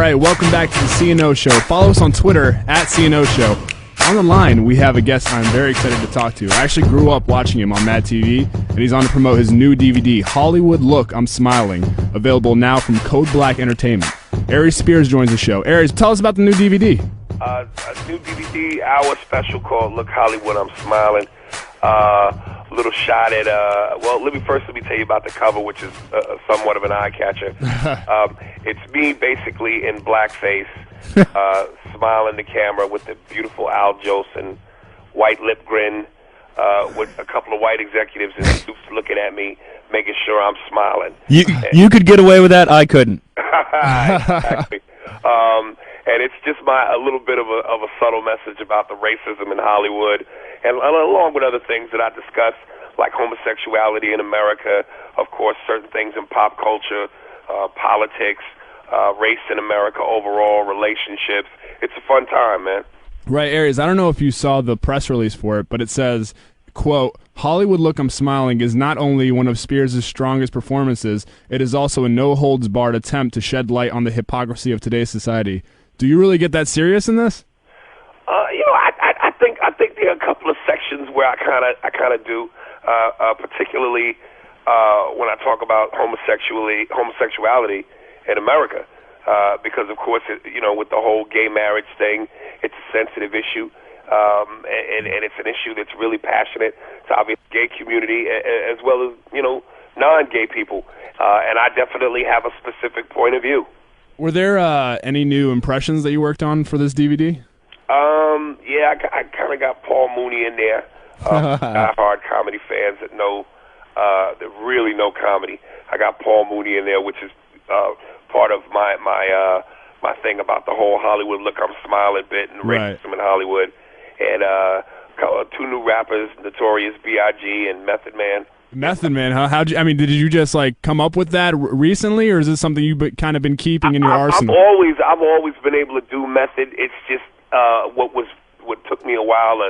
right, welcome back to the C&O Show. Follow us on Twitter at C&O Show. On the line, we have a guest I'm very excited to talk to. I actually grew up watching him on Mad TV, and he's on to promote his new DVD, Hollywood Look, I'm Smiling, available now from Code Black Entertainment. Aries Spears joins the show. Aries, tell us about the new DVD. A new DVD, our special called Look Hollywood, I'm Smiling. A little shot at, well, let me tell you about the cover, which is somewhat of an eye-catcher. It's me basically in blackface, smiling the camera with the beautiful Al Jolson white lip grin, with a couple of white executives in suits looking at me, making sure I'm smiling. You could get away with that, I couldn't. Exactly. And it's just a little bit of a subtle message about the racism in Hollywood, and along with other things that I discuss, like homosexuality in America, of course, certain things in pop culture, politics, race in America overall, relationships. It's a fun time, man. Right, Aries, I don't know if you saw the press release for it, but it says, quote, Hollywood Look, I'm Smiling is not only one of Spears' strongest performances, it is also a no-holds-barred attempt to shed light on the hypocrisy of today's society. Do you really get that serious in this? I think there are a couple of sections where I kind of do, particularly when I talk about homosexuality in America, because of course, with the whole gay marriage thing, it's a sensitive issue, and it's an issue that's really passionate to obviously the gay community as well as non-gay people, and I definitely have a specific point of view. Were there any new impressions that you worked on for this DVD? Yeah, I kind of got Paul Mooney in there. Hard comedy fans that really know comedy. I got Paul Mooney in there, which is part of my thing about the whole Hollywood Look, I'm Smiling bit and racism in Hollywood. And two new rappers, Notorious B.I.G. and Method Man. Method Man, huh? Did you just come up with that recently, or is this something you've kind of been keeping in your arsenal? I've always been able to do Method. It's just what took me a while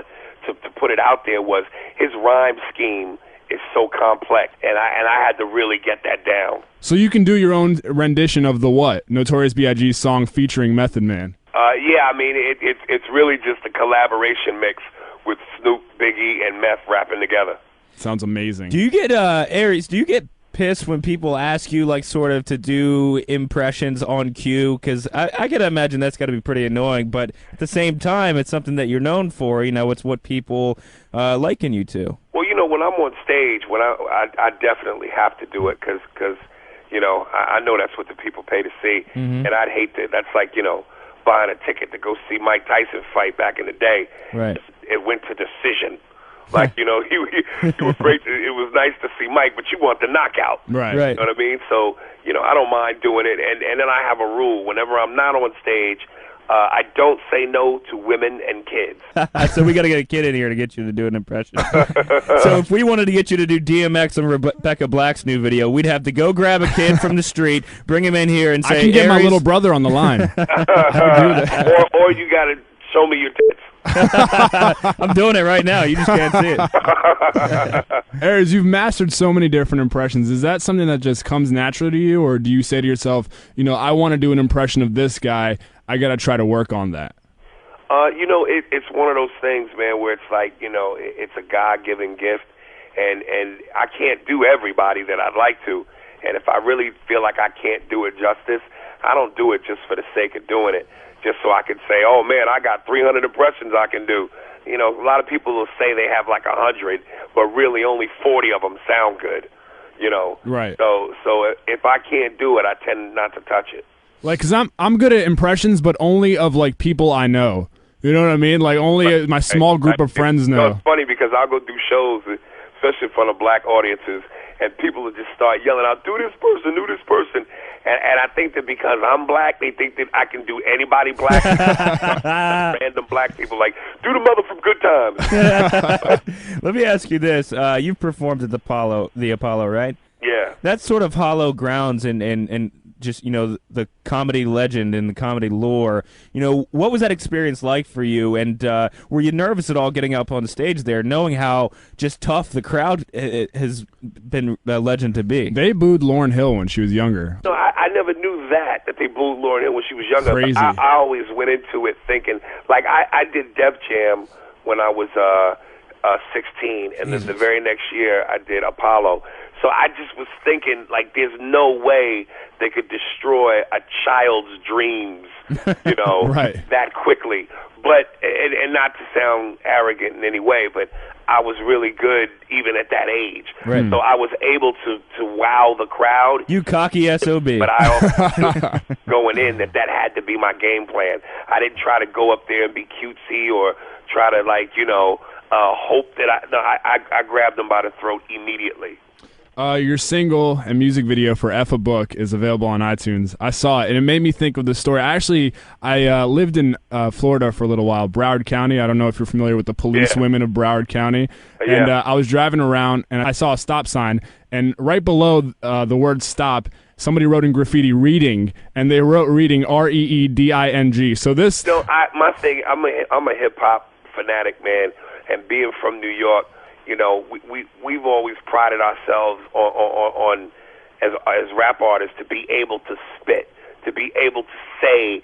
to put it out there was his rhyme scheme is so complex, and I had to really get that down. So you can do your own rendition of the what? Notorious B.I.G.'s song featuring Method Man. Yeah, it's really just a collaboration mix with Snoop, Biggie, and Meth rapping together. Sounds amazing. Do you get, Aries, do you get pissed when people ask you, sort of to do impressions on cue? Because I can imagine that's got to be pretty annoying, but at the same time, it's something that you're known for. It's what people liken you to. Well, when I'm on stage, I definitely have to do it because I know that's what the people pay to see, and I'd hate that. That's like, buying a ticket to go see Mike Tyson fight back in the day. Right. It went to decision. He was great. It was nice to see Mike, but you want the knockout. Right. You know what I mean? So, I don't mind doing it. And then I have a rule. Whenever I'm not on stage, I don't say no to women and kids. So we got to get a kid in here to get you to do an impression. So if we wanted to get you to do DMX on Rebecca Black's new video, we'd have to go grab a kid from the street, bring him in here, and say, I can get my little brother on the line. or you got to show me your tits. I'm doing it right now. You just can't see it. Aries, you've mastered so many different impressions. Is that something that just comes naturally to you, or do you say to yourself, I want to do an impression of this guy, I got to try to work on that? It's one of those things, man, where it's like, it's a God-given gift, and I can't do everybody that I'd like to. And if I really feel like I can't do it justice, I don't do it just for the sake of doing it, just so I can say, oh, man, I got 300 impressions I can do. A lot of people will say they have 100, but really only 40 of them sound good, Right. So if I can't do it, I tend not to touch it. Because I'm good at impressions, but only of, people I know. You know what I mean? Only my small group of friends know. It's funny because I'll go do shows, especially in front of black audiences, and people will just start yelling out, do this person, do this person. And I think that because I'm black, they think that I can do anybody black. Random black people do the mother from Good Times. Let me ask you this. You've performed at the Apollo, right? Yeah. That's sort of hollow grounds in just the comedy legend and the comedy lore. What was that experience like for you? And were you nervous at all getting up on the stage there, knowing how just tough the crowd has been a legend to be? They booed Lauryn Hill when she was younger. No, I never knew that they booed Lauryn Hill when she was younger. Crazy. I always went into it thinking, like, I did Def Jam when I was 16, and then the very next year I did Apollo. So I just was thinking, like, there's no way they could destroy a child's dreams, Right. that quickly. But, and not to sound arrogant in any way, but I was really good even at that age. Right. So I was able to wow the crowd. You cocky SOB. But I also knew going in that had to be my game plan. I didn't try to go up there and be cutesy or try to, like, hope that I grabbed them by the throat immediately. Your single and music video for F a Book is available on iTunes. I saw it, and it made me think of the story. I lived in Florida for a little while, Broward County. I don't know if you're familiar with the police women of Broward County. Yeah. And I was driving around, and I saw a stop sign, and right below the word stop, somebody wrote in graffiti "reading," and they wrote "reading" REEDING. So this. My thing, I'm a hip hop fanatic, man, and being from New York. We've always prided ourselves on as rap artists to be able to spit, to be able to say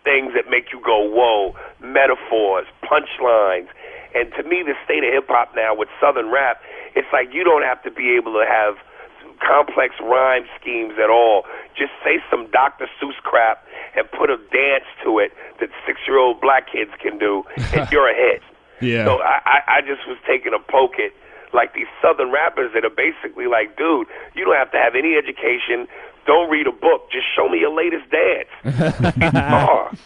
things that make you go, whoa, metaphors, punchlines. And to me, the state of hip-hop now with Southern rap, it's like you don't have to be able to have complex rhyme schemes at all. Just say some Dr. Seuss crap and put a dance to it that 6-year-old black kids can do, and you're a hit. Yeah. So I just was taking a poke at, like, these Southern rappers that are basically like, dude, you don't have to have any education. Don't read a book. Just show me your latest dance.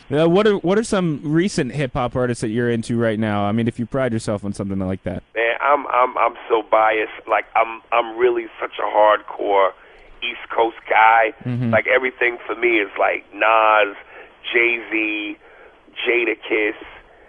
What are some recent hip hop artists that you're into right now? I mean, if you pride yourself on something like that. Man, I'm so biased. Like, I'm really such a hardcore East Coast guy. Mm-hmm. Like, everything for me is like Nas, Jay-Z, Jadakiss.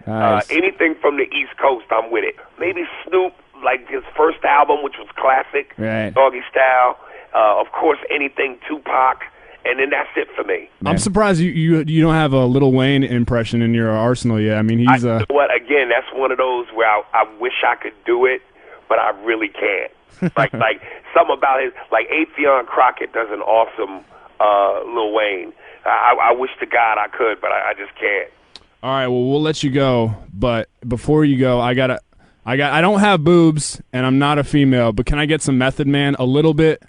Nice. Anything from the East Coast, I'm with it. Maybe Snoop, like his first album, which was classic, right. Doggy Style. Of course, anything Tupac, and then that's it for me. I'm surprised you don't have a Lil Wayne impression in your arsenal yet. I mean, he's You know what? Again, that's one of those where I wish I could do it, but I really can't. like something about his, like Atheon Crockett does an awesome Lil Wayne. I wish to God I could, but I just can't. All right, well, we'll let you go, but before you go, I don't have boobs, and I'm not a female, but can I get some Method Man a little bit?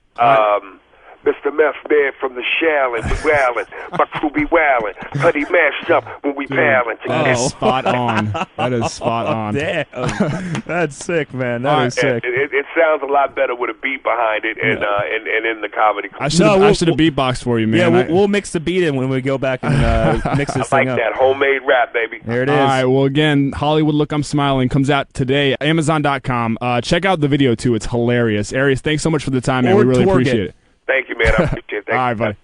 Mr. Meth Man from the Shallon, we wildin', my crew be wildin', honey mashed up when we pallin'. That is spot on. That is spot on. Damn. That's sick, man. That is sick. It sounds a lot better with a beat behind it and in the comedy. I should have beatboxed for you, man. Yeah, we'll mix the beat in when we go back and mix this I thing up. like that homemade rap, baby. There it is. All right, well, again, Hollywood Look I'm Smiling comes out today, Amazon.com. Check out the video, too. It's hilarious. Aries, thanks so much for the time, man. Or we really Torget. appreciate it. Thank you, man. I appreciate it. All right, buddy.